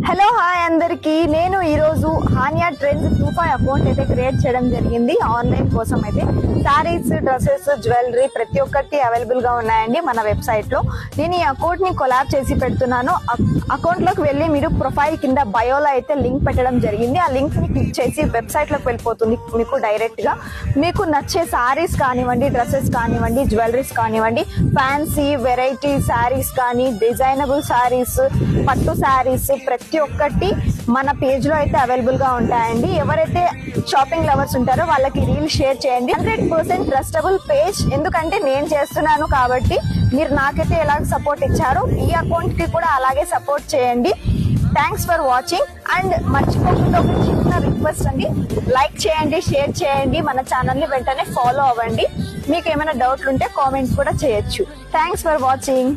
Hello hi అందరికి. నేను ఈరోజు హానియా ట్రెండ్స్ 25 అకౌంట్ అయితే క్రియేట్ చేయడం జరిగింది. ఆన్లైన్ కోసం అయితే శారీస్, డ్రెస్సెస్, జ్యువెలరీ ప్రతి ఒక్కటి అవైలబుల్ గా ఉన్నాయండి మన వెబ్సైట్ లో. నేను ఈ అకౌంట్ ని కొలాబ్ చేసి పెడుతున్నాను. అకౌంట్ లోకి వెళ్ళి మీరు ప్రొఫైల్ కింద బయోలో అయితే లింక్ పెట్టడం జరిగింది. ఆ లింక్ ని క్లిక్ చేసి వెబ్సైట్ లోకి వెళ్ళిపోతుంది. మీకు డైరెక్ట్ గా మీకు నచ్చే శారీస్ కానివ్వండి, డ్రెస్సెస్ కానివ్వండి, జ్యువెలరీస్ కానివ్వండి, ఫ్యాన్సీ వెరైటీ శారీస్ కానీ, డిజైనబుల్ శారీస్, పట్టు శారీస్ ప్రతి ఒక్కటి మన పేజ్ లో అయితే అవైలబుల్ గా ఉంటాయండి. ఎవరైతే షాపింగ్ లవర్స్ ఉంటారో వాళ్ళకి రీల్ షేర్ చేయండి. 100% ట్రస్టబుల్ పేజ్, ఎందుకంటే నేను చేస్తున్నాను కాబట్టి. మీరు నాకైతే ఎలా సపోర్ట్ ఇచ్చారో ఈ అకౌంట్ కి కూడా అలాగే సపోర్ట్ చేయండి. Thanks for watching. అండ్ మర్చిపోకుండా ఒక చిన్న రిక్వెస్ట్ అండి, లైక్ చేయండి, షేర్ చేయండి, మన ఛానల్ ని వెంటనే ఫాలో అవ్వండి. మీకు ఏమైనా డౌట్లు ఉంటే కామెంట్స్ కూడా చేయొచ్చు. Thanks for watching.